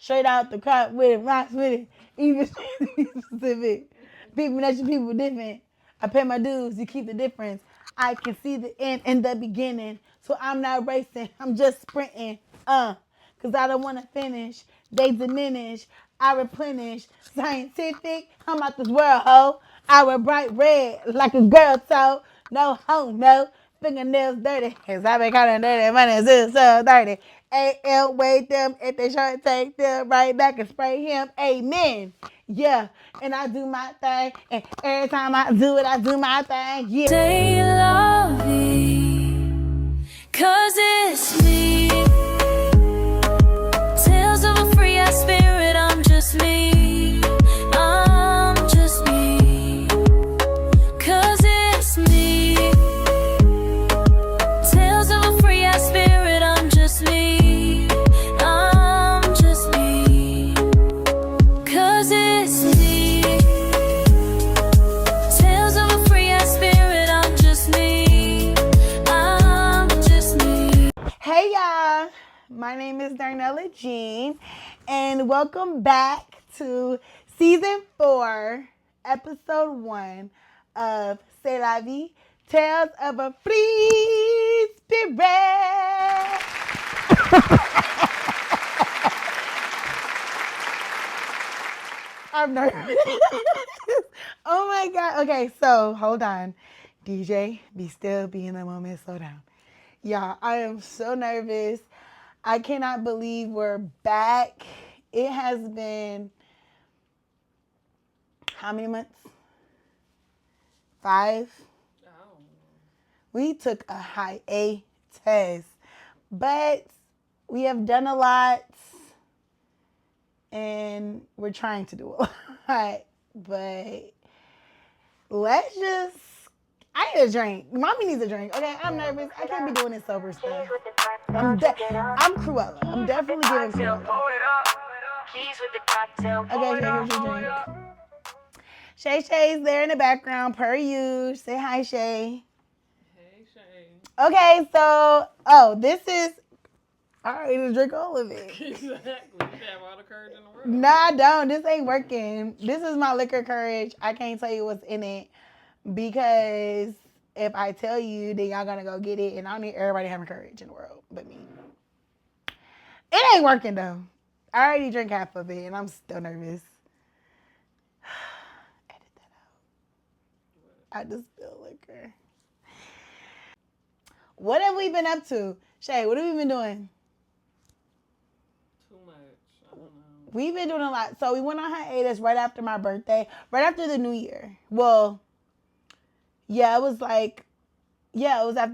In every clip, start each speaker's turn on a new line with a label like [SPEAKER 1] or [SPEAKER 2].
[SPEAKER 1] straight out the cut with it, rocks with it, even specific. People that you people different. I pay my dues, you keep the difference. I can see the end and the beginning. So I'm not racing, I'm just sprinting. Cause I don't wanna finish. They diminish. I replenish. Scientific, I'm out this world, ho. I wear bright red like a girl toe. No homo. Fingernails dirty. Cause I been kinda dirty. Money is so dirty. A.L. wait them. If they try to take them right back and spray him. Amen. Yeah. And I do my thing. And every time I do it, I do my thing. Yeah.
[SPEAKER 2] Say love me, 'cause it's me. Tales of a free ass spirit, I'm just me. I'm just me. 'Cause it's me. Tales of a free ass spirit, I'm just me. I'm just me. 'Cause it's me. Tales of a free ass spirit, I'm just me. I'm just me.
[SPEAKER 1] Hey y'all, my name is 𝙲'𝙴𝚃, and welcome back to season 4, episode 1 of 𝙲'𝙴𝚃, Tales of a Free Spirit. I'm nervous. Oh my God. Okay, so hold on. DJ, be still, be in the moment, slow down. Y'all, I am so nervous. I cannot believe we're back. It has been how many months? 5? We took a hiatus, but we have done a lot, and we're trying to do a lot. But let's just. I need a drink. Mommy needs a drink. Okay, I'm nervous. I can't be doing this sober stuff. I'm Cruella. I'm definitely giving Cruella. Okay, here's your drink. Shay's there in the background, per usual. Say hi, Shay.
[SPEAKER 3] Hey, Shay.
[SPEAKER 1] Okay, so, this is, all right, just drink all of it.
[SPEAKER 3] Exactly. You have all the courage in the world.
[SPEAKER 1] Nah, I don't. This ain't working. This is my liquor courage. I can't tell you what's in it because if I tell you, then y'all gonna go get it, and I don't need everybody having courage in the world but me. It ain't working, though. I already drank half of it, and I'm still nervous. Edit that out. I just spilled liquor. What have we been up to? Shay, what have we been doing?
[SPEAKER 3] Too much. I don't know.
[SPEAKER 1] We've been doing a lot. So we went on hiatus right after my birthday, right after the New Year. Well, yeah, it was after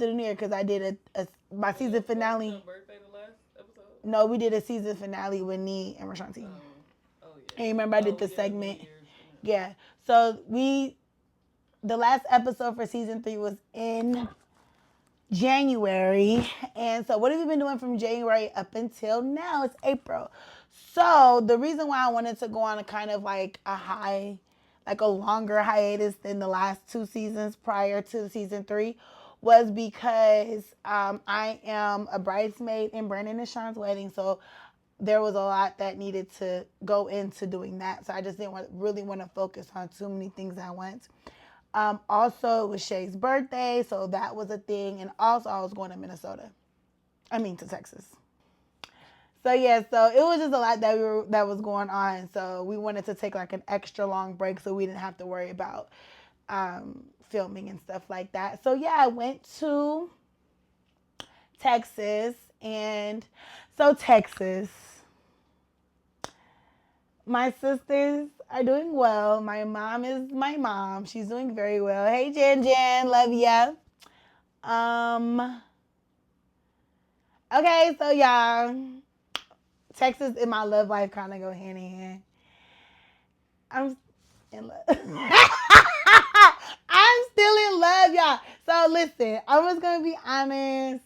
[SPEAKER 1] the New Year because I did my season finale.
[SPEAKER 3] Was your birthday the last episode?
[SPEAKER 1] No, we did a season finale with Nee and Rashanti.
[SPEAKER 3] Oh, yeah.
[SPEAKER 1] And you remember I did the segment? Yeah. So the last episode for season 3 was in January. And so what have we been doing from January up until now? It's April. So the reason why I wanted to go on a kind of like a longer hiatus than the last 2 seasons prior to season 3 was because I am a bridesmaid in Brandon and Sean's wedding. So there was a lot that needed to go into doing that. So I just didn't really want to focus on too many things at once. Also, it was Shay's birthday, so that was a thing. And also, I was going to to Texas. So yeah, so it was just a lot that was going on. So we wanted to take like an extra long break so we didn't have to worry about filming and stuff like that. So yeah, I went to Texas, and so Texas, my sisters are doing well. My mom is my mom. She's doing very well. Hey, Jan, love ya. Okay, so y'all, Texas and my love life kind of go hand in hand. I'm in love. I'm still in love, y'all. So listen, I'm just going to be honest.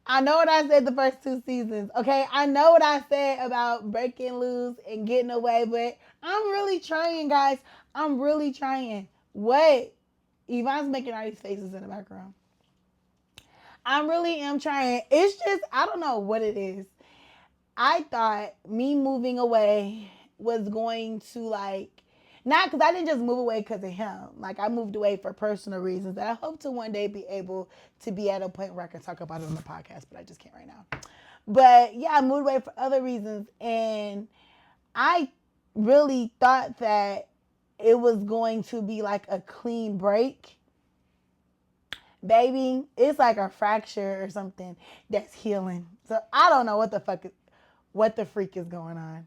[SPEAKER 1] I know what I said the first 2 seasons, okay? I know what I said about breaking loose and getting away, but I'm really trying, guys. I'm really trying. What? Yvonne's making all these faces in the background. I really am trying. It's just, I don't know what it is. I thought me moving away was going to like, not because I didn't just move away because of him. Like I moved away for personal reasons that I hope to one day be able to be at a point where I can talk about it on the podcast, but I just can't right now. But yeah, I moved away for other reasons, and I really thought that it was going to be like a clean break. Baby, it's like a fracture or something that's healing. So I don't know what the freak is going on.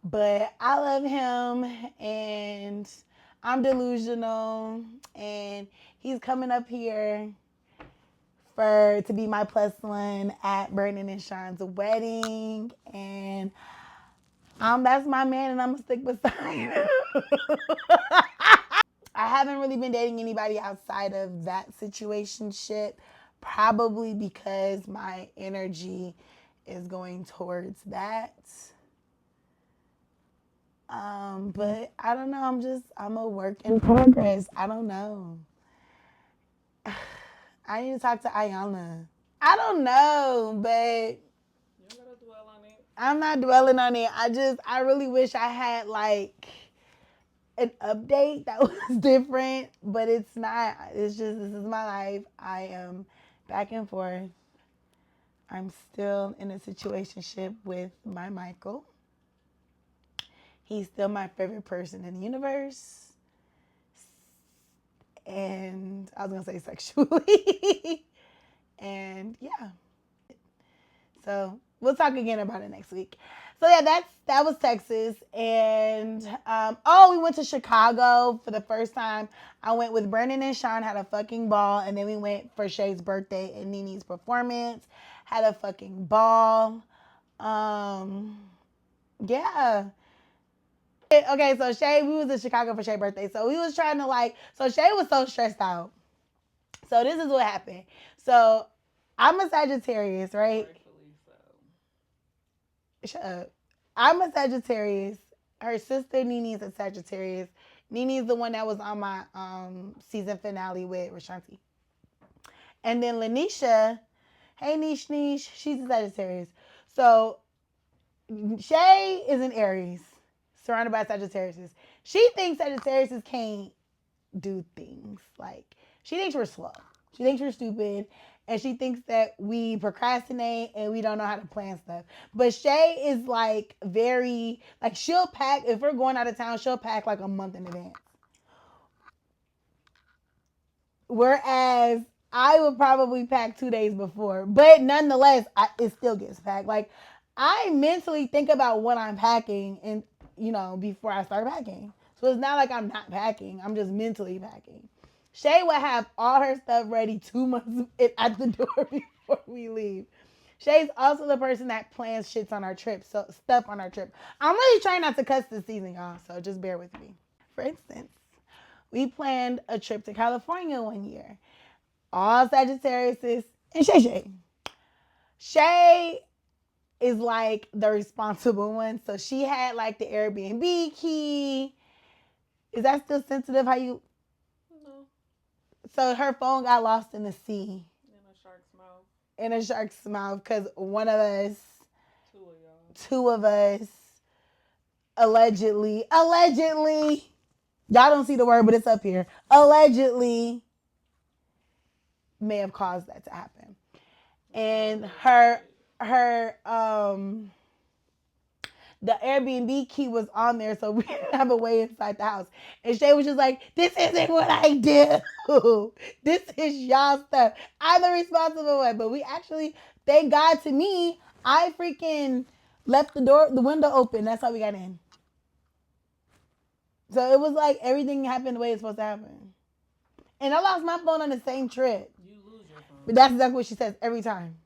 [SPEAKER 1] But I love him, and I'm delusional, and he's coming up here to be my plus one at Brandon and Sean's wedding, and that's my man, and I'm gonna stick beside him. I haven't really been dating anybody outside of that situationship, probably because my energy is going towards that. But I don't know. I'm a work in progress. I don't know. I need to talk to Ayana. I don't know, but
[SPEAKER 3] You don't gotta dwell on it.
[SPEAKER 1] I'm not dwelling on it. I really wish I had like an update that was different, but it's not. It's just, this is my life. I am back and forth. I'm still in a situationship with my Michael. He's still my favorite person in the universe. And I was going to say sexually. And yeah. So we'll talk again about it next week. So yeah, that was Texas, and we went to Chicago for the first time. I went with Brandon and Sean, had a fucking ball, and then we went for Shay's birthday and Nini's performance, had a fucking ball. Yeah. Okay, so Shay, we was in Chicago for Shay's birthday, so we was trying to so Shay was so stressed out. So this is what happened. So I'm a Sagittarius, right?
[SPEAKER 3] Rightfully so.
[SPEAKER 1] Shut up. I'm a Sagittarius. Her sister Nene is a Sagittarius. Nene is the one that was on my season finale with Rashanti. And then Lanisha, hey Niche Niche, she's a Sagittarius. So Shay is an Aries, surrounded by Sagittariuses. She thinks Sagittariuses can't do things. Like, she thinks we're slow. She thinks we're stupid. And she thinks that we procrastinate and we don't know how to plan stuff. But Shay is like very, like, she'll pack, if we're going out of town, she'll pack like a month in advance. Whereas I would probably pack 2 days before. But nonetheless, it still gets packed. Like, I mentally think about what I'm packing and, before I start packing. So it's not like I'm not packing. I'm just mentally packing. Shay would have all her stuff ready 2 months at the door before we leave. Shay's also the person that plans shits on our trip, so stuff on our trip. I'm really trying not to cuss this season, y'all, so just bear with me. For instance, we planned a trip to California one year. All Sagittarius and Shay Shay. Shay is like the responsible one, so she had like the Airbnb key. Is that still sensitive? How you?
[SPEAKER 3] No.
[SPEAKER 1] So her phone got lost in the sea.
[SPEAKER 3] In a shark's mouth.
[SPEAKER 1] In a shark's mouth because one of us,
[SPEAKER 3] Two of y'all.
[SPEAKER 1] 2 of us, allegedly, y'all don't see the word, but it's up here, allegedly may have caused that to happen. And the Airbnb key was on there, so we didn't have a way inside the house. And Shay was just like, this isn't what I do. This is y'all stuff. I'm the responsible one. But we actually, thank God to me, I freaking left the window open. That's how we got in. So it was like everything happened the way it's supposed to happen. And I lost my phone on the same trip.
[SPEAKER 3] You lose your phone.
[SPEAKER 1] But that's exactly what she says every time.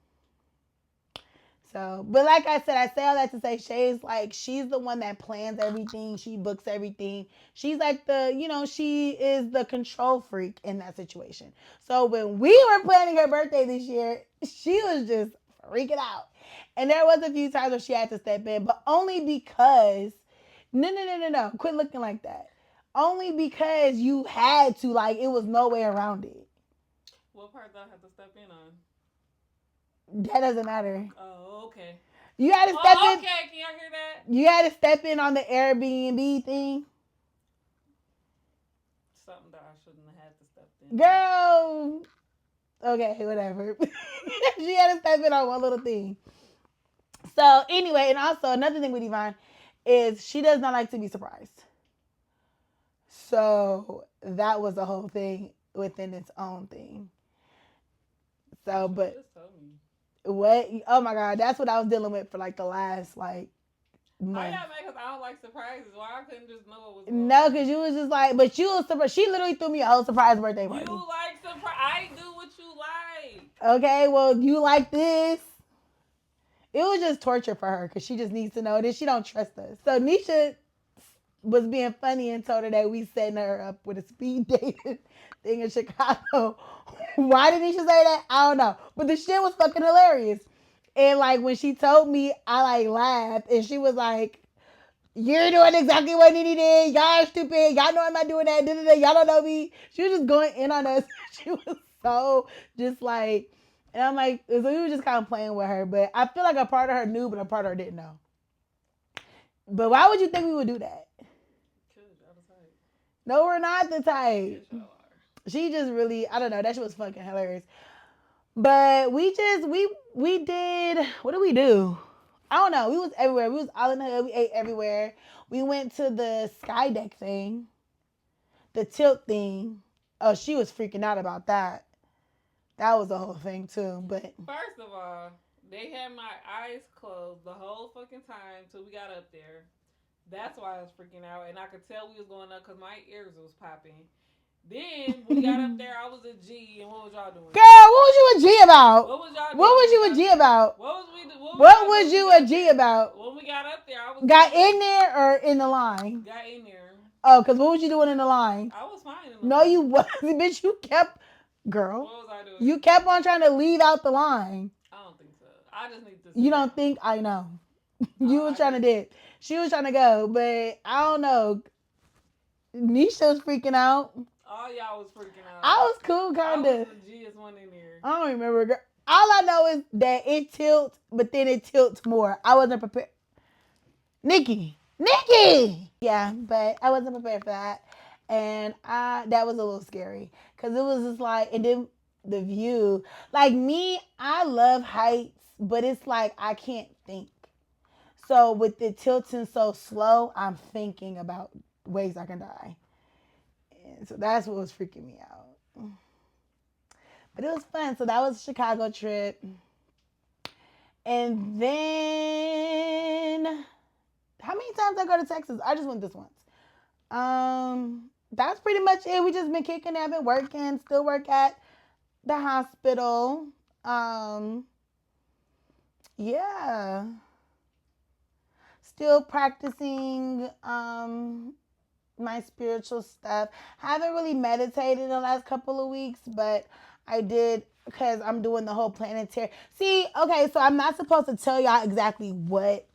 [SPEAKER 1] So, but like I said, I say all that to say Shay's like, she's the one that plans everything. She books everything. She's like she is the control freak in that situation. So when we were planning her birthday this year, she was just freaking out. And there was a few times where she had to step in, but only because, no, quit looking like that. Only because you had to, like, it was no way around it.
[SPEAKER 3] What part did I have to step in on?
[SPEAKER 1] That doesn't matter.
[SPEAKER 3] Oh, okay.
[SPEAKER 1] You had to step in.
[SPEAKER 3] Okay, can y'all hear that?
[SPEAKER 1] You had to step in on the Airbnb thing.
[SPEAKER 3] Something that I shouldn't have had to step in.
[SPEAKER 1] Girl. Okay, whatever. She had to step in on one little thing. So anyway, and also another thing with Yvonne is she does not like to be surprised. So that was a whole thing within its own thing. So, but
[SPEAKER 3] Just told me.
[SPEAKER 1] what? Oh my God, that's what I was dealing with for like the last like
[SPEAKER 3] I
[SPEAKER 1] month.
[SPEAKER 3] got mad because I don't like surprises. Why I couldn't just know what was
[SPEAKER 1] No,
[SPEAKER 3] going on?
[SPEAKER 1] because you was just like, but you was surprised. She literally threw me a whole surprise birthday party.
[SPEAKER 3] You like surprise? I do what you like.
[SPEAKER 1] Okay, well, you like this. It was just torture for her because she just needs to know that she don't trust us. So Nisha was being funny and told her that we setting her up with a speed dating thing in Chicago. Why did Nisha say that? I don't know. But the shit was fucking hilarious. And like when she told me, I like laughed and she was like, "You're doing exactly what Nene did. Y'all are stupid. Y'all know I'm not doing that. Y'all don't know me." She was just going in on us. She was so just like, and I'm like, so we were just kind of playing with her. But I feel like a part of her knew, but a part of her didn't know. But why would you think we would do that? No, we're not the type.
[SPEAKER 3] Yes,
[SPEAKER 1] She just really, I don't know. That shit was fucking hilarious. But we did, what did we do? I don't know. We was everywhere. We was all in the hood. We ate everywhere. We went to the sky deck thing, the tilt thing. Oh, she was freaking out about that. That was the whole thing too. But
[SPEAKER 3] first of all, they had my eyes closed the whole fucking time till we got up there. That's why I was freaking out, and I could tell we was going up because my ears was popping. Then we got up there, I was a G, and what was y'all doing?
[SPEAKER 1] Girl, what was you a G about?
[SPEAKER 3] What was y'all doing?
[SPEAKER 1] What was you a G about?
[SPEAKER 3] What
[SPEAKER 1] was you a G about?
[SPEAKER 3] When we got up there, I was
[SPEAKER 1] got in there or in the line?
[SPEAKER 3] Got in there.
[SPEAKER 1] Oh, because what was you doing in the line?
[SPEAKER 3] I was fine in the
[SPEAKER 1] No,
[SPEAKER 3] line.
[SPEAKER 1] you wasn't, bitch. You kept, girl.
[SPEAKER 3] What was I doing?
[SPEAKER 1] You kept on trying to leave out the line.
[SPEAKER 3] I don't think so. I just need to.
[SPEAKER 1] You don't think I know? You was trying to dip. She was trying to go, but I don't know. Nisha was freaking out.
[SPEAKER 3] All y'all was freaking out.
[SPEAKER 1] I was cool, kind
[SPEAKER 3] I
[SPEAKER 1] of.
[SPEAKER 3] was the G's one in there.
[SPEAKER 1] I don't remember. Girl. All I know is that it tilts, but then it tilts more. I wasn't prepared. Nikki! Yeah, but I wasn't prepared for that. And that was a little scary. Because it was just like, and then the view. Like me, I love heights, but it's like I can't think. So with the tilting so slow, I'm thinking about ways I can die. And so that's what was freaking me out. But it was fun. So that was a Chicago trip. And then, how many times I go to Texas? I just went this once. That's pretty much it. We just been kicking it. I've been working. Still work at the hospital. Yeah. Still practicing my spiritual stuff. Haven't really meditated the last couple of weeks, but I did because I'm doing the whole planetary. See, okay, so I'm not supposed to tell y'all exactly what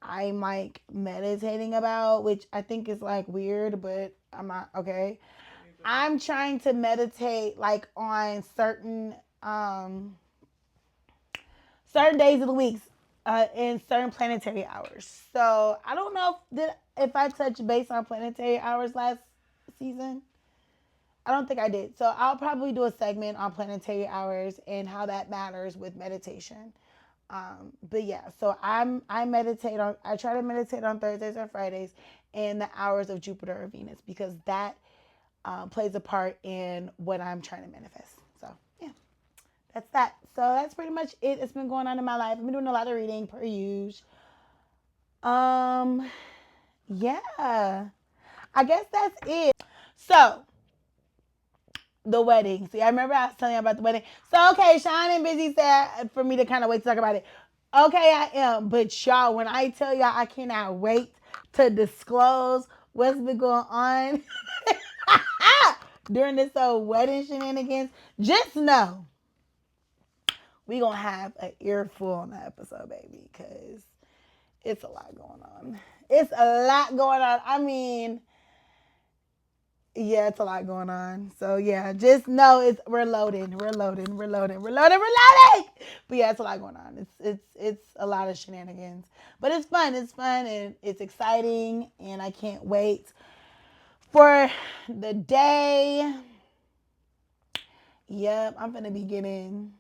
[SPEAKER 1] I'm like meditating about, which I think is like weird, but I'm not okay. I'm trying to meditate like on certain days of the week in certain planetary hours. So I don't know if I touched base on planetary hours last season. I don't think I did. So I'll probably do a segment on planetary hours and how that matters with meditation. But yeah, so I try to meditate on Thursdays or Fridays in the hours of Jupiter or Venus because that plays a part in what I'm trying to manifest. So yeah, that's that. So that's pretty much it. It's been going on in my life. I've been doing a lot of reading per usual. Yeah, I guess that's it. So the wedding. See, I remember I was telling you about the wedding. So, okay, Sean and Busy said for me to kind of wait to talk about it. Okay, I am. But y'all, when I tell y'all I cannot wait to disclose what's been going on during this wedding shenanigans, just know we going to have an earful on the episode, baby, because it's a lot going on. It's a lot going on. I mean, Yeah, it's a lot going on. So yeah, just know we're loading. We're loading. We're loading. We're loading. We're loading. But yeah, it's a lot going on. It's a lot of shenanigans. But it's fun. It's fun and it's exciting and I can't wait for the day. Yep, I'm gonna be getting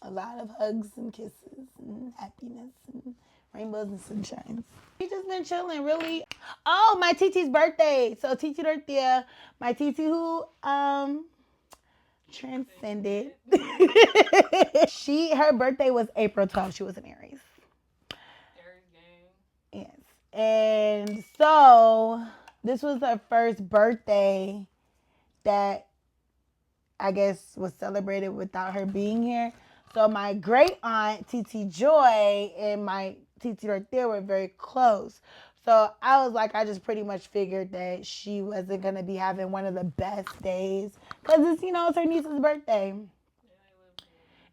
[SPEAKER 1] a lot of hugs and kisses and happiness and rainbows and sunshines. We just been chilling, really. Oh, my TT's birthday. So TT 𝙲'𝚃, my TT who transcended. Her birthday was April 12th. She was an Aries.
[SPEAKER 3] Aries gang.
[SPEAKER 1] Yes. And so this was her first birthday that I guess was celebrated without her being here. So my great aunt TT Joy and my TT 𝙲'𝚃 were very close. So I was like, I just pretty much figured that she wasn't gonna be having one of the best days because it's her niece's birthday.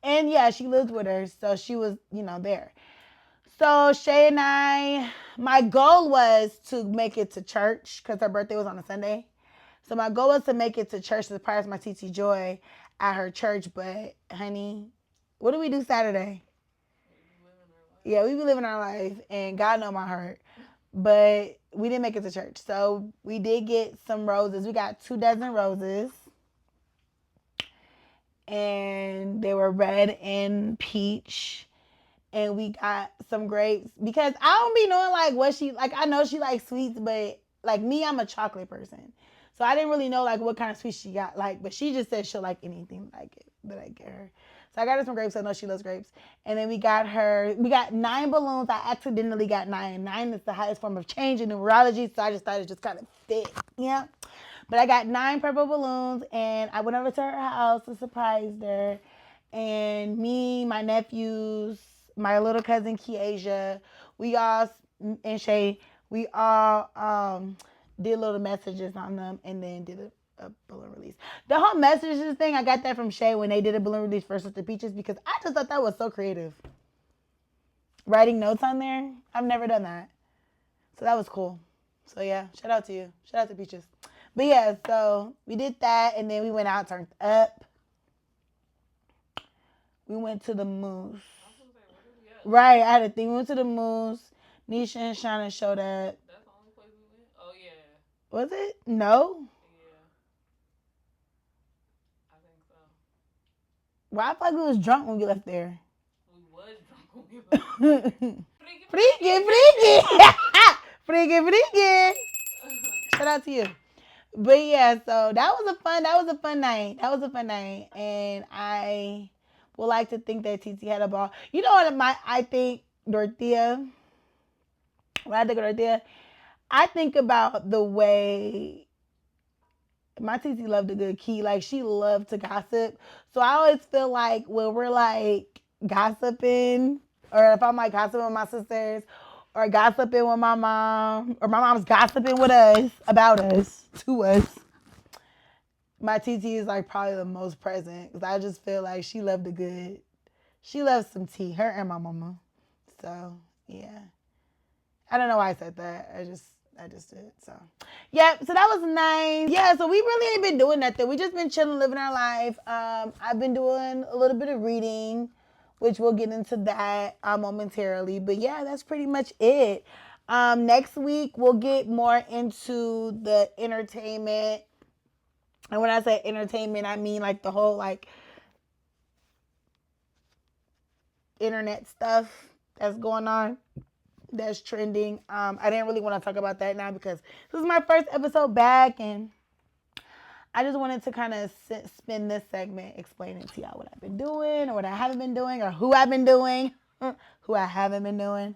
[SPEAKER 1] And yeah, she lived with her, so she was there. So Shay and my goal was to make it to church because her birthday was on a Sunday. So my goal was to make it to church to surprise my TT Joy at her church. But honey, what do we do Saturday? Yeah, we be living our life, and God know my heart. But we didn't make it to church. So we did get some roses. We got 2 dozen roses. And they were red and peach. And we got some grapes. Because I don't be knowing like what she like. I know she likes sweets, but like me, I'm a chocolate person. So I didn't really know like what kind of sweets she got. But she just said she'll like anything that I get her. So I got her some grapes. I know she loves grapes. And then we got 9 balloons. I accidentally got 9. 9 is the highest form of change in numerology. So I just thought it just kind of fit. Yeah. But I got 9 purple balloons. And I went over to her house to surprise her. And me, my nephews, my little cousin Kiasia, and Shay, we all did little messages on them and then did a balloon release. The whole messages thing, I got that from Shay when they did a balloon release first with the peaches because I just thought that was so creative. Writing notes on there, I've never done that. So that was cool. So yeah, shout out to you. Shout out to Peaches. But yeah, so we did that and then we went out, turned up. We went to the Moose. Right, I had a thing. We went to the Moose. Nisha and Shauna showed up.
[SPEAKER 3] That's the only place we went? Oh, yeah.
[SPEAKER 1] Was it? No?
[SPEAKER 3] Yeah. I think so.
[SPEAKER 1] Well, I feel like we was drunk when we left there.
[SPEAKER 3] We was drunk when we left there.
[SPEAKER 1] Freaky. Shout out to you. But yeah, so that was a fun night. That was a fun night. And I would like to think that TT had a ball. You know what I think 𝙲'𝚃, when I think of 𝙲'𝚃, I think about the way my TT loved a good key. Like she loved to gossip. So I always feel like when we're like gossiping, or if I'm like gossiping with my sisters, or gossiping with my mom, or my mom's gossiping with us, about us, to us, my TT is like probably the most present because I just feel like she loves some tea, her and my mama. So yeah, I don't know why I said that. I just did. So yeah, so that was nice. Yeah, so we really ain't been doing nothing. We just been chilling, living our life. I've been doing a little bit of reading, which we'll get into that momentarily. But yeah, that's pretty much it. Next week we'll get more into the entertainment. And when I say entertainment, I mean like the whole like internet stuff that's going on, that's trending. I didn't really want to talk about that now because this is my first episode back, and I just wanted to kind of spend this segment explaining to y'all what I've been doing, or what I haven't been doing, or who I've been doing, who I haven't been doing.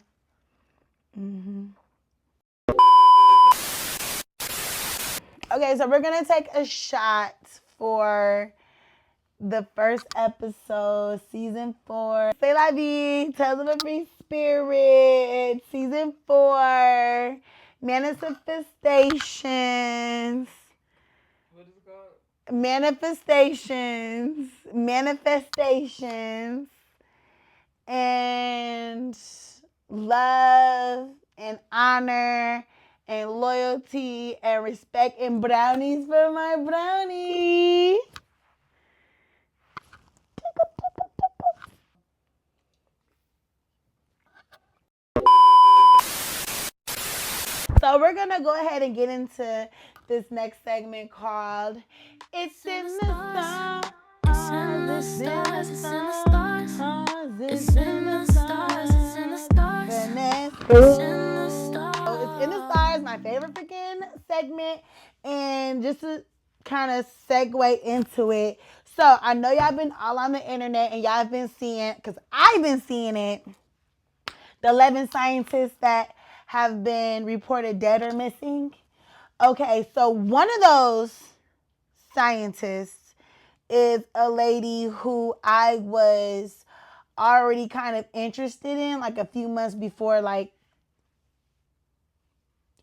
[SPEAKER 1] Okay, so we're gonna take a shot for the first episode, season 4. C'est la vie, Tales of a Free Spirit, season 4, manifestations.
[SPEAKER 3] What is it called?
[SPEAKER 1] Manifestations, and love and honor and loyalty and respect and brownies for my brownie. So we're going to go ahead and get into this next segment called It's in the Stars.
[SPEAKER 2] It's in the stars, it's in the stars. It's in the stars, it's in the stars. It's in the stars.
[SPEAKER 1] So It's in the Stars, my favorite freaking segment. And just to kind of segue into it. So I know y'all been all on the internet and y'all been seeing, because I've been seeing it, the 11 scientists that have been reported dead or missing. Okay, so one of those scientists is a lady who I was already kind of interested in, like a few months before, like,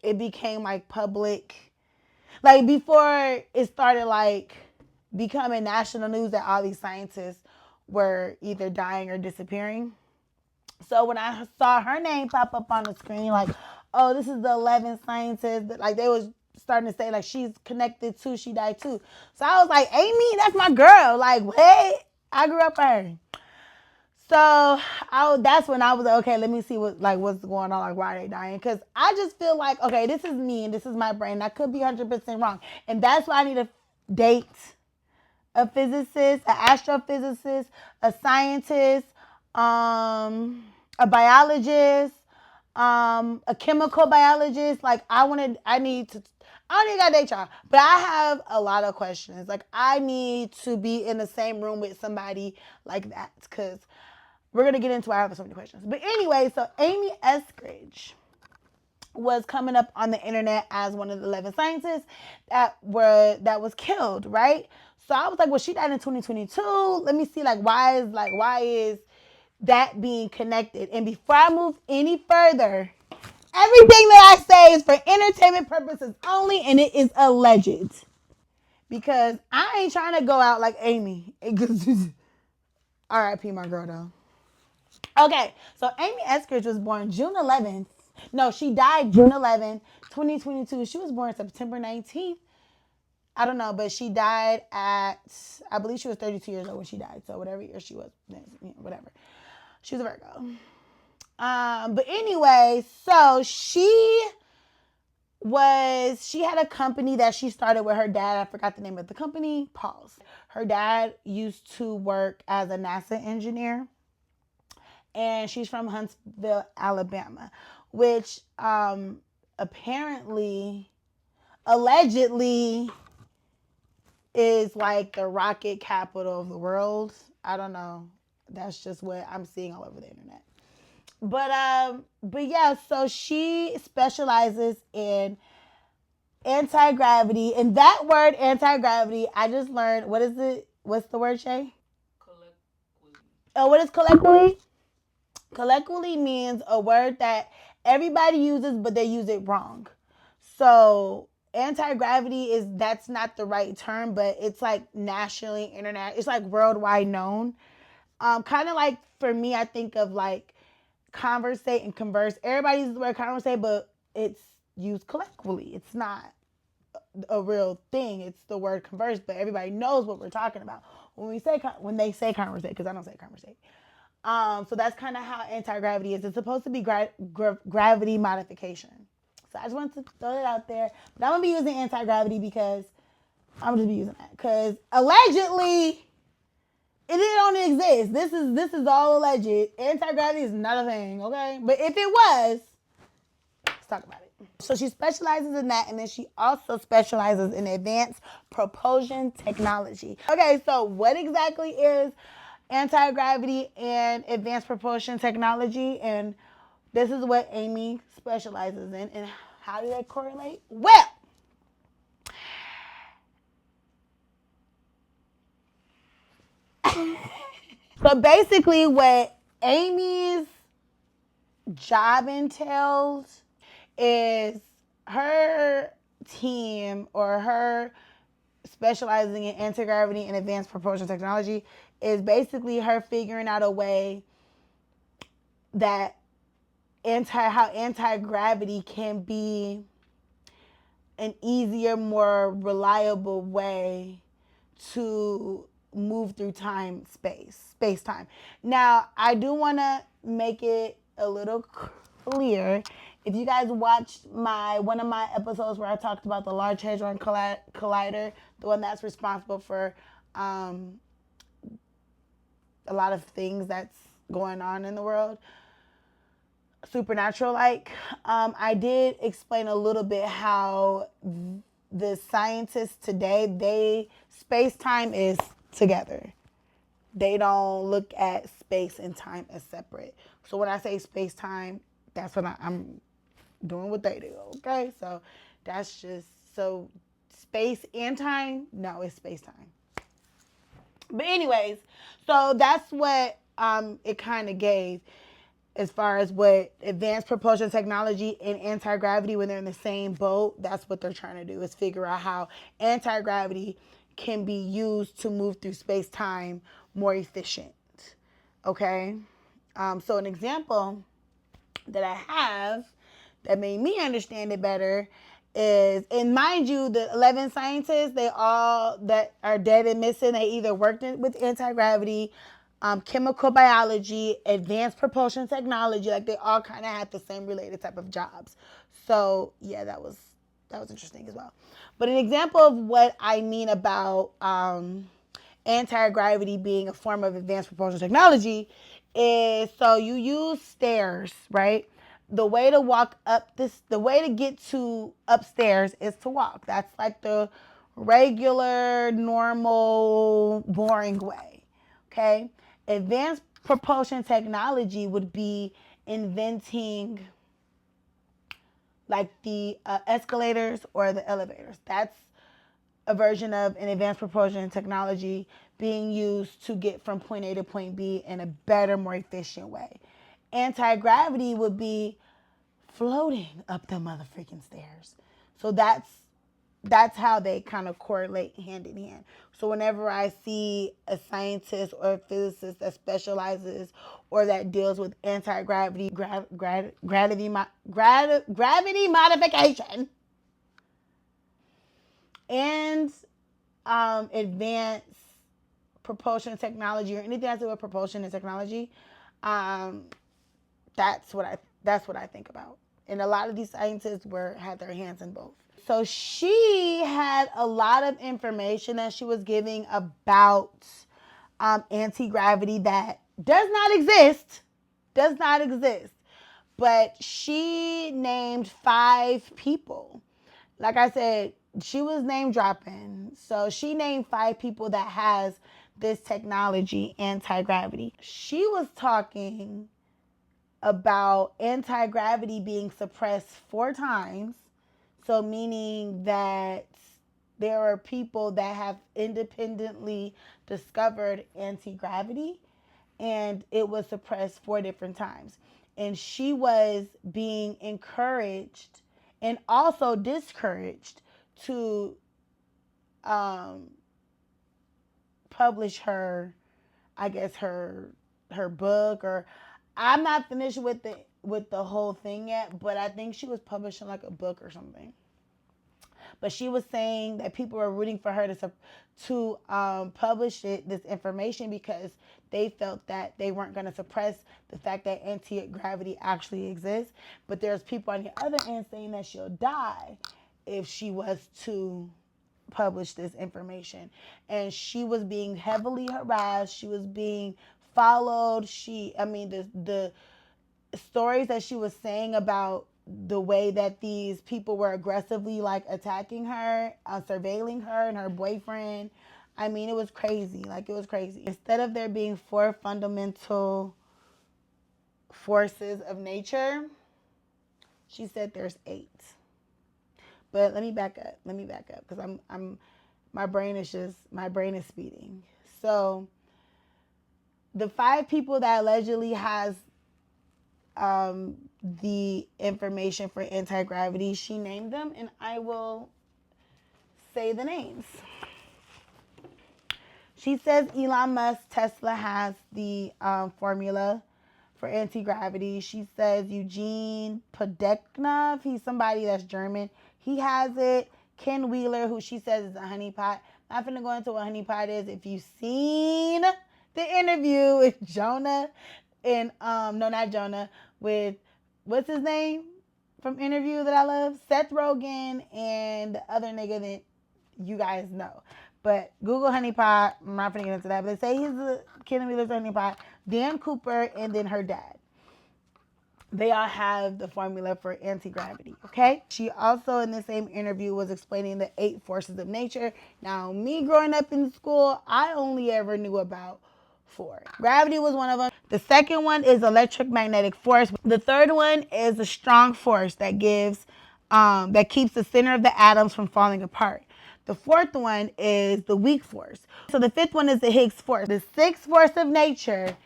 [SPEAKER 1] it became like public, like before it started like becoming national news that all these scientists were either dying or disappearing. So when I saw her name pop up on the screen, like, oh, this is the 11 scientists, like they was starting to say like she's connected to, she died too. So I was like, Amy, that's my girl. Like, what? I grew up with her. So that's when I was like, okay, let me see what's going on, like why are they dying? Because I just feel like, okay, this is me and this is my brain. I could be 100% wrong, and that's why I need to date a physicist, an astrophysicist, a scientist, a biologist, a chemical biologist. Like I don't even gotta date y'all, but I have a lot of questions. Like I need to be in the same room with somebody like that, because we're gonna get into why I have so many questions. But anyway, so Amy Eskridge was coming up on the internet as one of the 11 scientists that was killed, right? So I was like, well, she died in 2022. Let me see, like, why is that being connected? And before I move any further, everything that I say is for entertainment purposes only, and it is alleged. Because I ain't trying to go out like Amy. R.I.P. my girl, though. Okay, so Amy Eskridge was born June 11th. No, she died June 11th, 2022. She was born September 19th. I don't know, but she died at, I believe she was 32 years old when she died. So whatever year she was, whatever. She was a Virgo. But anyway, so she had a company that she started with her dad. I forgot the name of the company. Pause. Her dad used to work as a NASA engineer. And she's from Huntsville, Alabama, which allegedly is like the rocket capital of the world. I don't know. That's just what I'm seeing all over the internet. But yeah, so she specializes in anti-gravity. And that word anti-gravity, I just learned, what is it? What's the word, Shay?
[SPEAKER 3] Colloquially.
[SPEAKER 1] Oh, what is colloquially? Colloquially means a word that everybody uses, but they use it wrong. So anti-gravity that's not the right term, but it's like nationally, international. It's like worldwide known. Kind of like for me, I think of like conversate and converse. Everybody uses the word conversate, but it's used colloquially. It's not a real thing. It's the word converse, but everybody knows what we're talking about when they say conversate, because I don't say conversate. So that's kind of how anti-gravity is. It's supposed to be gravity modification. So I just wanted to throw it out there. But I'm going to be using anti-gravity because I'm just be using that. Because allegedly, it don't exist. This is all alleged. Anti-gravity is not a thing, okay? But if it was, let's talk about it. So she specializes in that, and then she also specializes in advanced propulsion technology. Okay, so what exactly is anti-gravity and advanced propulsion technology? And this is what Amy specializes in. And how do they correlate? Well, so basically what Amy's job entails is her team, or her specializing in anti-gravity and advanced propulsion technology, is basically her figuring out a way that how anti-gravity can be an easier, more reliable way to move through space time. Now, I do want to make it a little clear. If you guys watched one of my episodes where I talked about the Large Hadron Collider, the one that's responsible for a lot of things that's going on in the world, supernatural like, I did explain a little bit how the scientists today, space-time is together. They don't look at space and time as separate. So when I say space-time, that's what I'm doing what they do, okay? So that's just, so space and time, no, it's space-time. But anyways, so that's what it kind of gave as far as what advanced propulsion technology and anti-gravity, when they're in the same boat, that's what they're trying to do, is figure out how anti-gravity can be used to move through space-time more efficient. Okay? So an example that I have that made me understand it better is, and mind you, the 11 scientists, they all that are dead and missing, they either worked with anti-gravity, chemical biology, advanced propulsion technology, like they all kind of had the same related type of jobs. So yeah, that was interesting as well. But an example of what I mean about anti-gravity being a form of advanced propulsion technology is, so you use stairs, right? The way to get to upstairs is to walk. That's like the regular, normal, boring way. Okay? Advanced propulsion technology would be inventing like the escalators or the elevators. That's a version of an advanced propulsion technology being used to get from point A to point B in a better, more efficient way. Anti-gravity would be floating up the motherfucking stairs. So that's how they kind of correlate hand in hand. So whenever I see a scientist or a physicist that specializes or that deals with anti-gravity, gravity modification, and advanced propulsion technology, or anything that's to do with propulsion and technology, that's what I think about. And a lot of these scientists had their hands in both. So she had a lot of information that she was giving about anti-gravity that does not exist. But she named 5 people. Like I said, she was name dropping. So she named 5 people that has this technology, anti-gravity. She was talking about anti-gravity being suppressed 4 times. So meaning that there are people that have independently discovered anti-gravity, and it was suppressed 4 different times. And she was being encouraged and also discouraged to publish her, I guess her book, or I'm not finished with the whole thing yet, but I think she was publishing like a book or something. But she was saying that people were rooting for her to publish this information because they felt that they weren't going to suppress the fact that anti-gravity actually exists. But there's people on the other end saying that she'll die if she was to publish this information. And she was being heavily harassed. She was being followed. The stories that she was saying about the way that these people were aggressively like attacking her, surveilling her and her boyfriend. I mean, it was crazy. Like, it was crazy. Instead of there being 4 fundamental forces of nature, she said there's 8. But let me back up because my brain is speeding. So the 5 people that allegedly has the information for anti-gravity, she named them, and I will say the names. She says Elon Musk, Tesla, has the formula for anti-gravity. She says Eugene Podeknov, he's somebody that's German. He has it. Ken Wheeler, who she says is a honeypot. I'm not finna go into what honeypot is. If you've seen the interview with Jonah and no, not Jonah, with what's his name from Interview that I love, Seth Rogen and the other nigga that you guys know. But Google honeypot. I'm not gonna get into that. But they say he's a Ken Wheeler's honeypot. Dan Cooper and then her dad. They all have the formula for anti-gravity, okay? She also, in the same interview, was explaining the 8 forces of nature. Now, me growing up in school, I only ever knew about 4. Gravity was one of them. The second one is electromagnetic force. The third one is a strong force that that keeps the center of the atoms from falling apart. The fourth one is the weak force. So the fifth one is the Higgs force. The sixth force of nature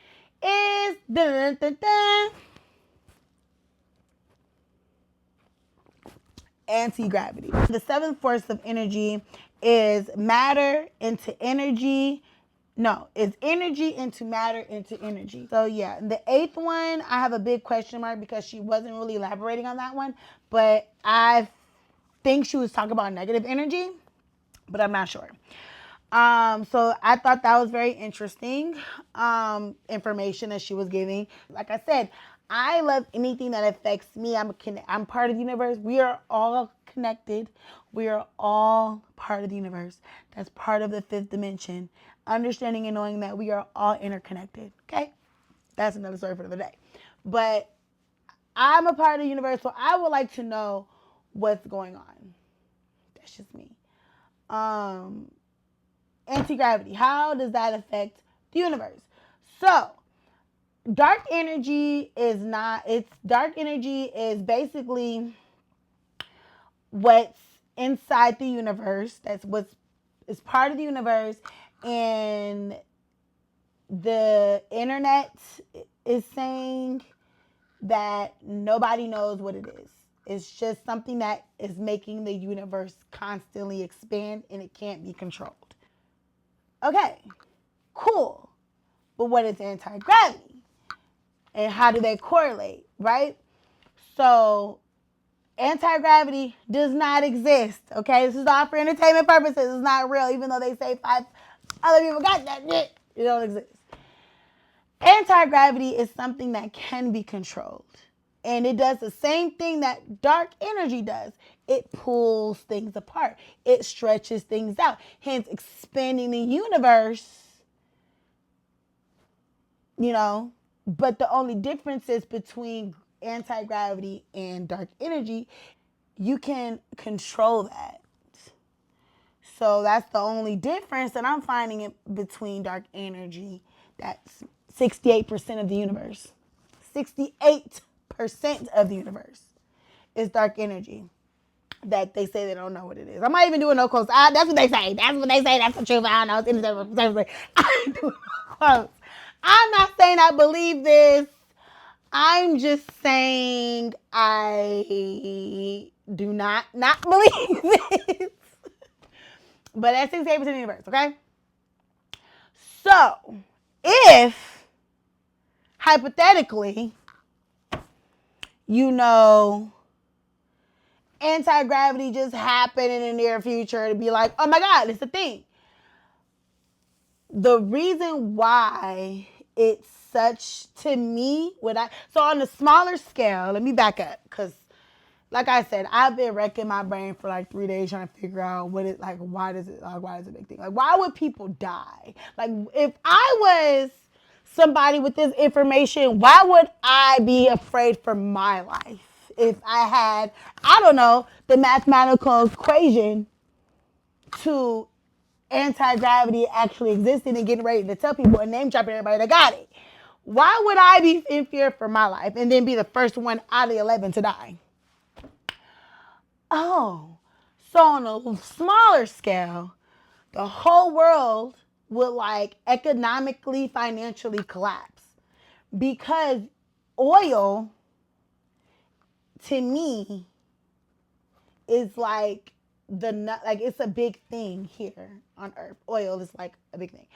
[SPEAKER 1] is anti-gravity. The seventh force of energy is matter into energy. No, it's energy into matter into energy. So yeah, the eighth one, I have a big question mark because she wasn't really elaborating on that one. But I think she was talking about negative energy, but I'm not sure. So I thought that was very interesting information that she was giving. Like I said, I love anything that affects me. I'm part of the universe. We are all connected. We are all part of the universe. That's part of the 5th dimension. Understanding and knowing that we are all interconnected. Okay? That's another story for another day. But I'm a part of the universe, so I would like to know what's going on. That's just me. Anti-gravity. How does that affect the universe? So, dark energy is basically what's inside the universe. That's what's is part of the universe, and the internet is saying that nobody knows what it is. It's just something that is making the universe constantly expand, and it can't be controlled. Okay, cool. But what is anti-gravity? And how do they correlate, right? So anti-gravity does not exist, okay? This is all for entertainment purposes. It's not real, even though they say 5 other people got that shit. It don't exist. Anti-gravity is something that can be controlled. And it does the same thing that dark energy does. It pulls things apart. It stretches things out. Hence, expanding the universe, But the only difference is between anti-gravity and dark energy, you can control that. So that's the only difference that I'm finding it between dark energy. That's 68% of the universe. 68% of the universe is dark energy that they say they don't know what it is. I'm not even doing no quotes. That's what they say. That's what they say. That's the truth. I don't know. I ain't doing no quotes. I'm not saying I believe this. I'm just saying I do not believe this. But that's 68% of the universe, okay? So, if, hypothetically, anti-gravity just happened in the near future to be like, oh my God, it's a thing. The reason why it's such, to me, so on a smaller scale, let me back up, because like I said, I've been wrecking my brain for like 3 days trying to figure out why is it a big thing? Like, why would people die? Like, if I was somebody with this information, why would I be afraid for my life? If I had, I don't know, the mathematical equation to anti-gravity actually existing and getting ready to tell people and name dropping everybody that got it. Why would I be in fear for my life and then be the first one out of the 11 to die? Oh, so on a smaller scale, the whole world would economically, financially collapse because oil, to me, is it's a big thing here on Earth. Oil is like a big thing.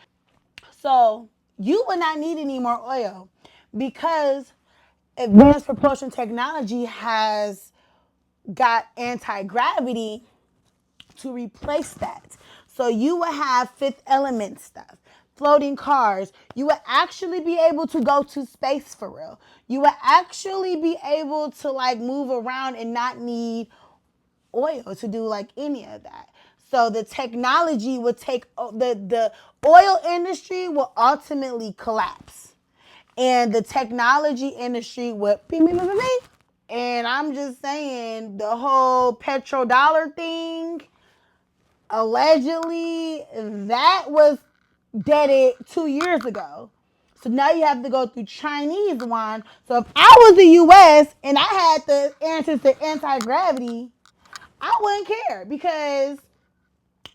[SPEAKER 1] So you would not need any more oil because advanced propulsion technology has got anti-gravity to replace that. So you would have Fifth Element stuff, floating cars. You would actually be able to go to space for real. You would actually be able to like move around and not need oil to do like any of that. So the technology would take the oil industry will ultimately collapse, and the technology industry would beep, beep, beep, beep, beep. And I'm just saying the whole petrodollar thing, allegedly, that was deaded 2 years ago. So now you have to go through Chinese yuan. So if I was the US and I had the answers to anti-gravity, I wouldn't care because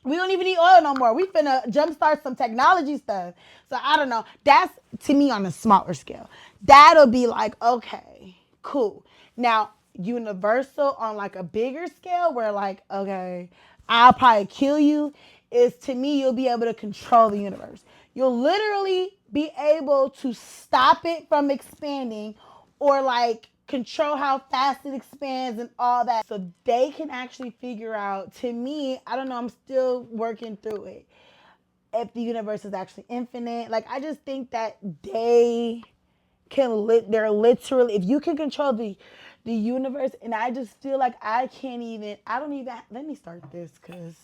[SPEAKER 1] we don't even need oil no more. We finna jumpstart some technology stuff. So I don't know. That's to me on a smaller scale. That'll be like, okay, cool. Now, universal on like a bigger scale where like, okay, I'll probably kill you, is to me you'll be able to control the universe. You'll literally be able to stop it from expanding or like control how fast it expands and all that. So they can actually figure out, to me, I don't know, I'm still working through it, if the universe is actually infinite. Like, I just think that they they're literally, if you can control the universe, and I just feel like I don't even, let me start this because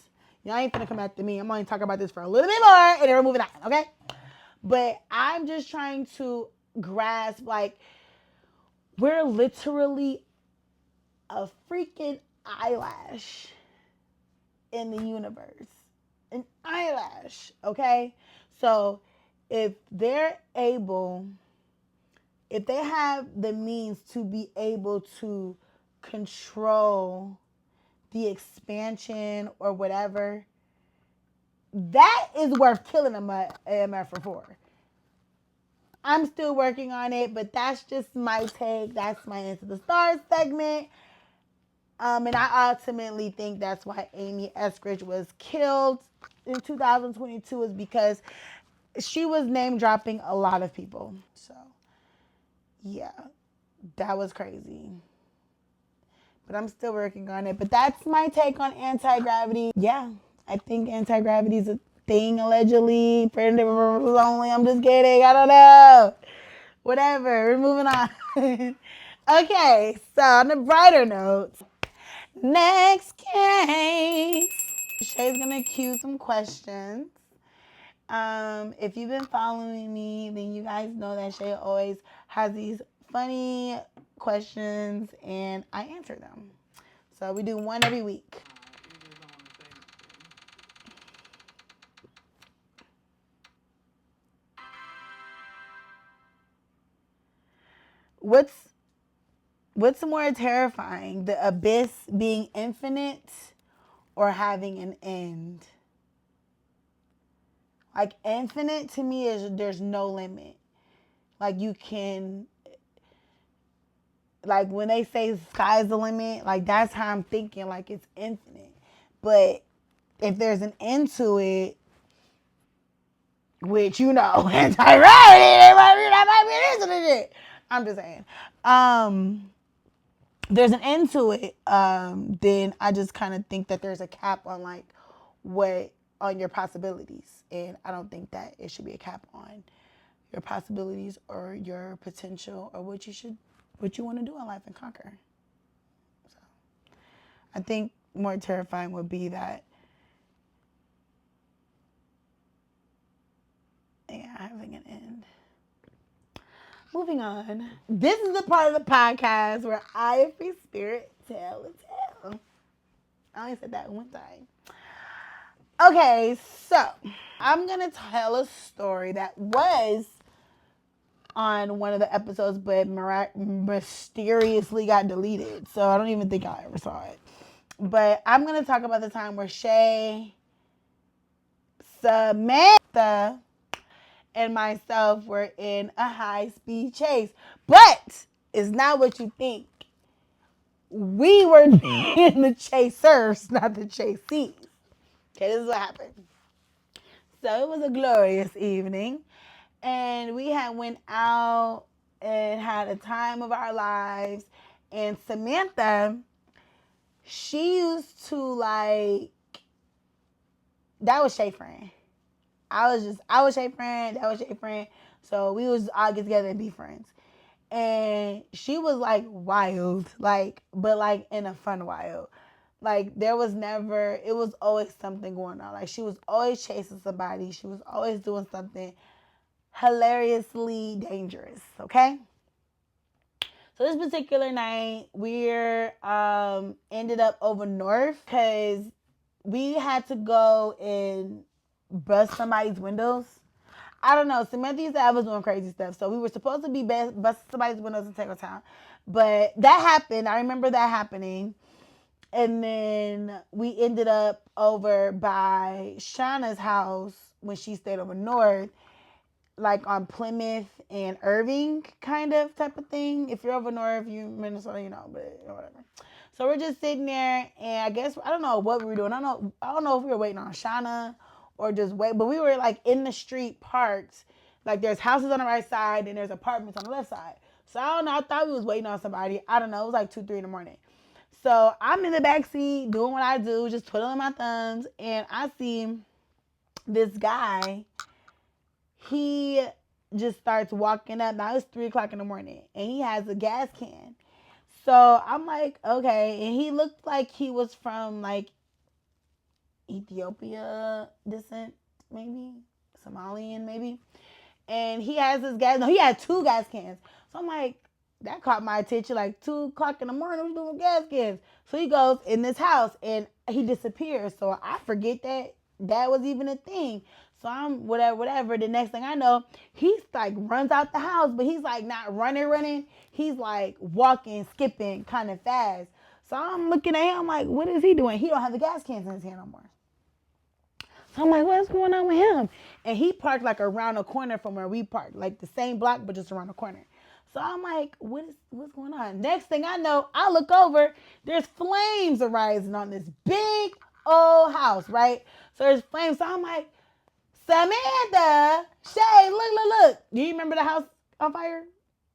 [SPEAKER 1] y'all ain't gonna come after me. I'm only talking about this for a little bit more and then we're moving on, okay? But I'm just trying to grasp, like, we're literally a freaking eyelash in the universe. An eyelash, okay? So if they're able, if they have the means to be able to control the expansion or whatever, that is worth killing them AMF for. I'm still working on it, but that's just my take. That's my Into the Stars segment. And I ultimately think that's why Amy Eskridge was killed in 2022, is because she was name dropping a lot of people. So, yeah, that was crazy. But I'm still working on it. But that's my take on anti-gravity. Yeah, I think anti-gravity is a thing, allegedly. For individuals only. I'm just kidding. I don't know. Whatever. We're moving on. Okay, so on a brighter note, next case. Shay's gonna cue some questions. If you've been following me, then you guys know that Shay always has these funny questions and I answer them. So we do one every week. What's more terrifying, the abyss being infinite or having an end? Like, infinite to me is there's no limit. Like, you can, like, when they say sky's the limit, like, that's how I'm thinking, like, it's infinite. But if there's an end to it, which, you know, anti-gravity, that might be an end to the shit. I'm just saying. There's an end to it, then I just kind of think that there's a cap on, like, on your possibilities. And I don't think that it should be a cap on your possibilities or your potential or what you want to do in life and conquer. So I think more terrifying would be that, yeah, having an end. Moving on. This is the part of the podcast where I, free spirit, tell a tale. I only said that one time. Okay, so I'm going to tell a story that was on one of the episodes, but mysteriously got deleted. So I don't even think I ever saw it. But I'm going to talk about the time where Shay, Samantha, and myself were in a high-speed chase. But it's not what you think. We were in the chasers, not the chasees. Okay, this is what happened. So it was a glorious evening. And we had went out and had a time of our lives. And Samantha she used to like, that was Shay friend. I was Shay friend, that was Shay friend. So we was all get together and be friends. And she was like wild, like, but like in a fun wild. Like there was never, it was always something going on. Like she was always chasing somebody. She was always doing something hilariously dangerous. Okay. So this particular night, we're ended up over north because we had to go and bust somebody's windows. I don't know. Samantha used to have us doing crazy stuff. So we were supposed to be busting somebody's windows in Taco Town. But that happened. I remember that happening. And then we ended up over by Shauna's house when she stayed over north, like on Plymouth and Irving kind of type of thing. If you're over north, you Minnesota, you know, but whatever. So we're just sitting there, and I guess I don't know what we were doing. I don't know if we were waiting on Shauna or just wait, but we were like in the street parked. Like there's houses on the right side and there's apartments on the left side. So I don't know. I thought we was waiting on somebody. I don't know. It was like 2, 3 in the morning. So I'm in the back seat doing what I do, just twiddling my thumbs, and I see this guy. He just starts walking up. Now it's 3 o'clock in the morning, and he has a gas can. So I'm like, okay. And he looked like he was from like Ethiopia descent, maybe Somalian, maybe. And he has his gas. No, he had 2 gas cans. So I'm like, that caught my attention. Like 2 o'clock in the morning, we're doing gas cans. So he goes in this house and he disappears. So I forget that was even a thing. So I'm whatever. The next thing I know, he's like runs out the house, but he's like not running. He's like walking, skipping kind of fast. So I'm looking at him, I'm like, what is he doing? He don't have the gas cans in his hand no more. So I'm like, what's going on with him? And he parked like around the corner from where we parked, like the same block, but just around the corner. So I'm like, what's going on? Next thing I know, I look over, there's flames arising on this big old house, right? So there's flames. So I'm like, Samantha, Shay, look. Do you remember the house on fire?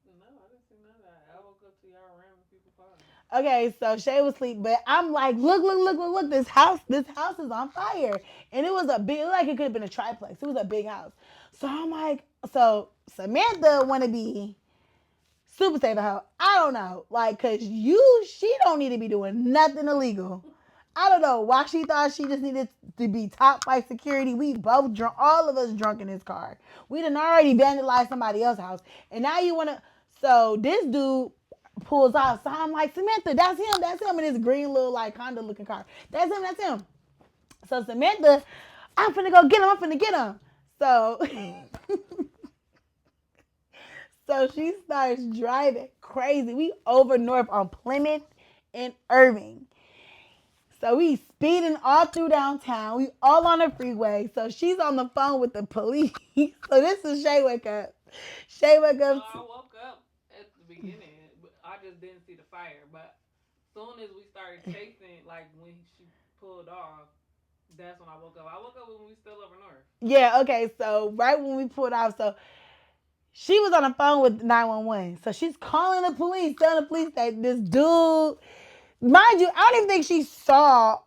[SPEAKER 3] No, I didn't see none of that. I woke up to y'all random people calling.
[SPEAKER 1] Okay, so Shay was asleep, but I'm like, look, this house is on fire. And it was a big, like it could have been a triplex. It was a big house. So I'm like, so Samantha wanna be super safe at home. I don't know. Like, cause she don't need to be doing nothing illegal. I don't know why she thought she just needed to be topped by security. We both drunk, all of us drunk in his car. We done already vandalized somebody else's house. And now you wanna, so this dude pulls off. So I'm like, Samantha, that's him in his green little like Honda looking car. That's him. So Samantha, I'm finna go get him. So so she starts driving crazy. We over north on Plymouth and Irving. So we speeding all through downtown. We all on the freeway. So she's on the phone with the police. So this is Shay wake up. Shay wake up.
[SPEAKER 3] So I woke up at the beginning, but I just didn't see the fire. But as soon as we started chasing, like when she pulled off, that's when I woke up. I woke up when we still over north.
[SPEAKER 1] Yeah, okay. So right when we pulled off, so she was on the phone with 911. So she's calling the police, telling the police that this dude, mind you, I don't even think she saw,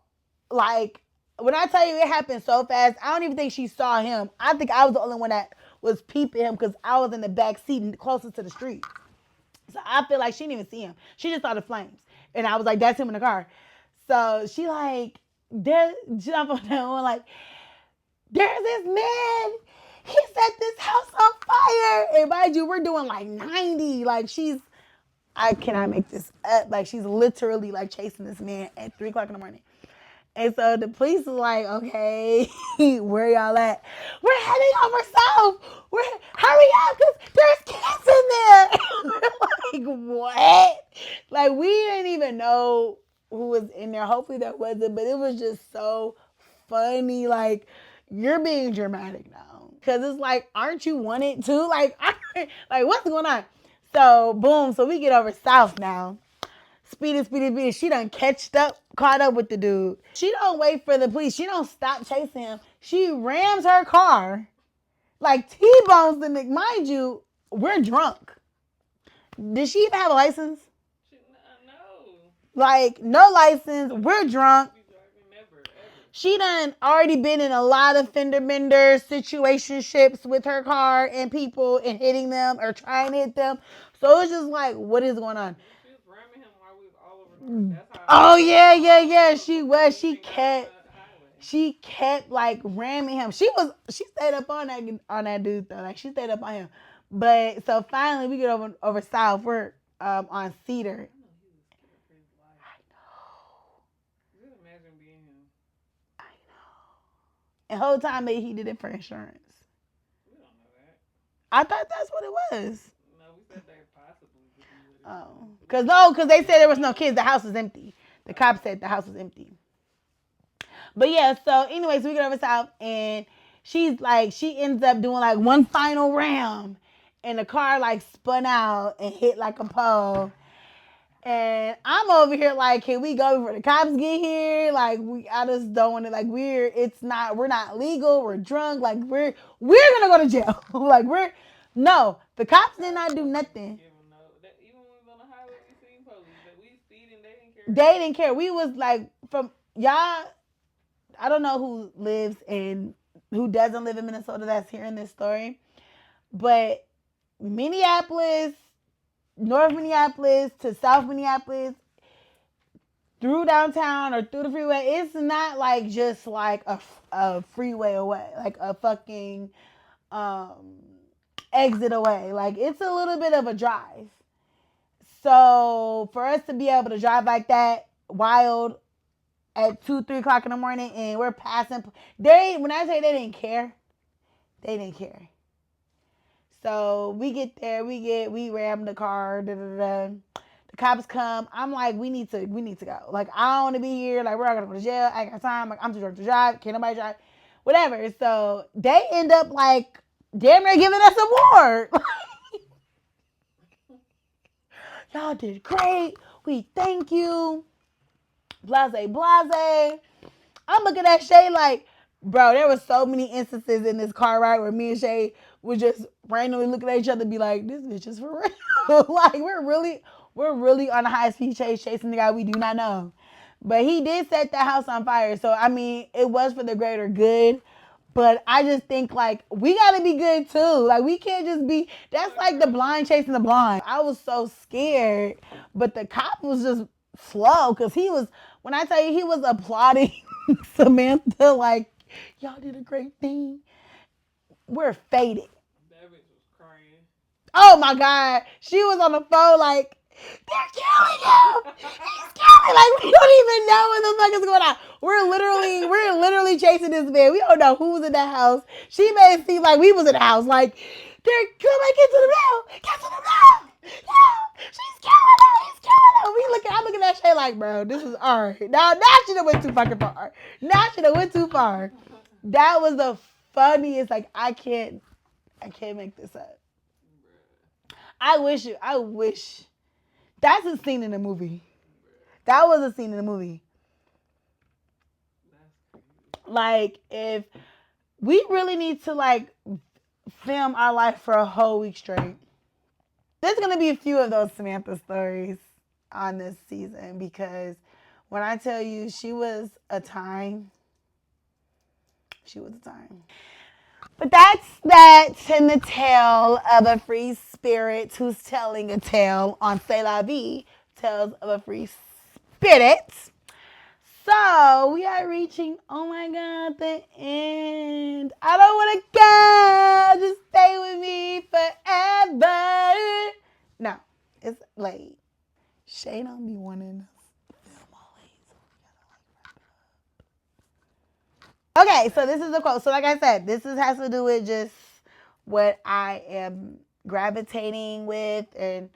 [SPEAKER 1] like, when I tell you it happened so fast, I don't even think she saw him. I think I was the only one that was peeping him because I was in the back seat and closest to the street. So I feel like she didn't even see him. She just saw the flames. And I was like, that's him in the car. So she like, jump on that one like, there's this man. He set this house on fire. And mind you, we're doing like 90. Like I cannot make this up. Like she's literally like chasing this man at 3 o'clock in the morning. And so the police is like, okay, where y'all at? We're heading over south. Hurry up, because there's kids in there. We're like, what? Like, we didn't even know who was in there. Hopefully that wasn't, but it was just so funny. Like, you're being dramatic now. Because it's like, aren't you wanted to? Like, what's going on? So, boom. So we get over south now. Speedy. She done caught up with the dude. She don't wait for the police. She don't stop chasing him. She rams her car, like T-bones the nigga. Mind you, we're drunk. Did she even have a license?
[SPEAKER 3] No.
[SPEAKER 1] Like, no license. We're drunk.
[SPEAKER 3] Be driving never, ever.
[SPEAKER 1] She done already been in a lot of fender bender situationships with her car and people and hitting them or trying to hit them. So it's just like, what is going on?
[SPEAKER 3] She was ramming him while we was all over north. That's how.
[SPEAKER 1] Oh yeah, yeah,
[SPEAKER 3] It
[SPEAKER 1] yeah.
[SPEAKER 3] was
[SPEAKER 1] She
[SPEAKER 3] before
[SPEAKER 1] was.
[SPEAKER 3] we even got on the highway.
[SPEAKER 1] She kept like ramming him. She stayed up on that dude though. Like she stayed up on him. But so finally we get over south. We're on Cedar.
[SPEAKER 3] I know he was scared for his life.
[SPEAKER 1] I know.
[SPEAKER 3] Just imagine being him.
[SPEAKER 1] I know. And the whole time maybe he did it for insurance.
[SPEAKER 3] We don't know that.
[SPEAKER 1] I thought that's what it was.
[SPEAKER 3] No, we said they possibly could be with it.
[SPEAKER 1] Oh, because they said there was no kids. The house was empty. The cops said the house was empty. But yeah, so anyways, we get over south and she ends up doing like one final ram and the car like spun out and hit like a pole. And I'm over here like, can we go before the cops get here? Like I just don't want to, like we're not legal, we're drunk, like we're gonna go to jail. Like no, the cops did not do nothing.
[SPEAKER 3] Even when we was on the highway, we seen police. But we speeding, they didn't care.
[SPEAKER 1] They didn't care. We was like from y'all. I don't know who doesn't live in Minnesota that's hearing this story, but Minneapolis, North Minneapolis to South Minneapolis, through downtown or through the freeway, it's not like just like a freeway away, like a fucking exit away. Like it's a little bit of a drive. So for us to be able to drive like that wild at 2-3 o'clock in the morning and we're passing, when I say they didn't care, they didn't care. So we get there, we ram the car, the cops come. I'm like, we need to go. Like I don't want to be here. Like we're not gonna go to jail. I ain't got time. Like I'm too drunk to drive. Can't nobody drive. Whatever. So they end up like damn near giving us a award. Y'all did great. We thank you. Blase. I'm looking at Shay like, bro, there was so many instances in this car ride where me and Shay would just randomly look at each other and be like, this bitch is for real. Like we're really on a high speed chase chasing the guy we do not know. But he did set that house on fire. So I mean, it was for the greater good. But I just think like we gotta be good too. Like we can't just be, that's like the blind chasing the blind. I was so scared, but the cop was just slow because when I tell you he was applauding Samantha like, y'all did a great thing. We're faded.
[SPEAKER 3] That bitch was crying.
[SPEAKER 1] Oh my God. She was on the phone like, they're killing him. He's killing. Like we don't even know what the fuck is going on. We're literally chasing this man. We don't know who was in that house. She made it seem like we was in the house. Like, they're coming, get to the mill. Get to the mill. Yeah, she's killing him. He's killing him. I'm looking at Shay like, bro, this is all right. Now she done went too fucking far. Now she done went too far. That was the funniest. Like, I can't make this up. I wish. That's a scene in the movie. That was a scene in the movie. Like, if we really need to, like, film our life for a whole week straight. There's going to be a few of those Samantha stories on this season because when I tell you she was a time. But that's that in the tale of a free spirit who's telling a tale on C'est La Vie, Tales of a Free Spirit. So we are reaching, oh my God, the end. I don't want to go. Just stay with me forever. No, it's late. Shay don't be wanting to film all late. Okay, so this is the quote. So like I said, has to do with just what I am gravitating with and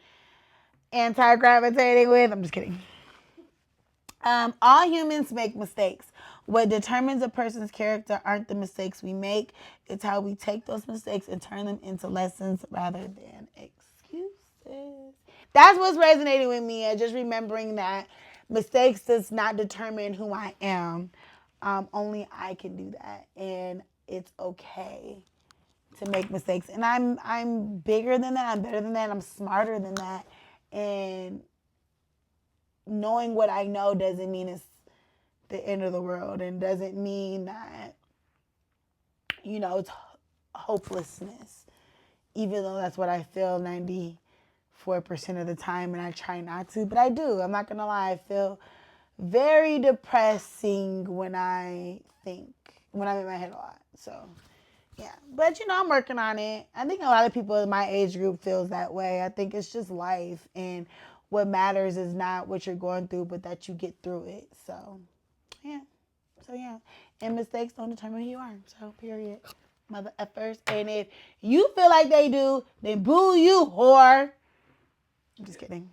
[SPEAKER 1] anti-gravitating with. I'm just kidding. All humans make mistakes. What determines a person's character aren't the mistakes we make. It's how we take those mistakes and turn them into lessons rather than excuses. That's what's resonating with me. Just remembering that mistakes does not determine who I am. Only I can do that. And it's okay to make mistakes. And I'm bigger than that. I'm better than that. I'm smarter than that. And knowing what I know doesn't mean it's the end of the world, and doesn't mean that, you know, it's hopelessness, even though that's what I feel 94% of the time, and I try not to, but I do. I'm not gonna lie, I feel very depressing when I'm in my head a lot. So yeah, but you know, I'm working on it. I think a lot of people in my age group feels that way. I think it's just life, and what matters is not what you're going through, but that you get through it. So yeah, and mistakes don't determine who you are. So period, mother effers. And if you feel like they do, then boo you, whore. I'm just kidding.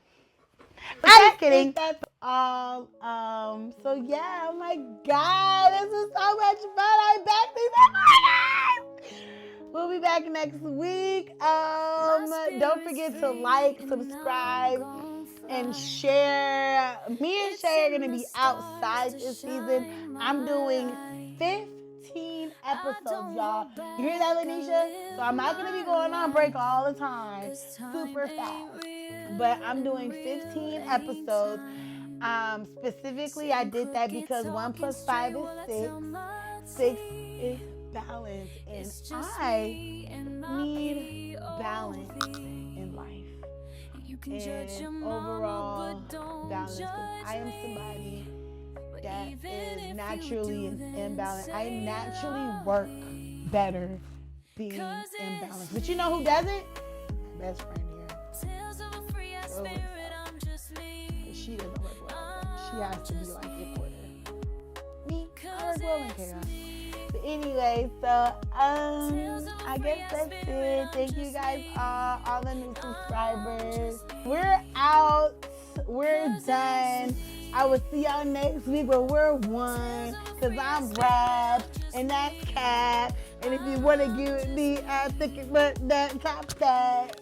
[SPEAKER 1] I'm kidding. That's all. So yeah, oh my God, this is so much fun. I'm back this morning. We'll be back next week. Don't forget to like, subscribe, and share. Me and Shay are gonna be outside this season. I'm doing 15 episodes, y'all. You hear that, Lanisha? So I'm not gonna be going on break all the time, super fast. But I'm doing 15 episodes. Specifically, I did that because 1 + 5 is 6. 6 is balance, and I need balance in life. And overall balance, because I am somebody that is naturally imbalanced. I naturally work better being imbalanced. But you know who doesn't? My best friend here. So she doesn't work well. She has to be like in order. Me, I work well in chaos. But anyway, so I guess that's it. Thank you guys all the new subscribers. We're out. We're done. I will see y'all next week, but we're one. Cause I'm Brad and that's Cat. And if you want to give me a thick butt, that top that.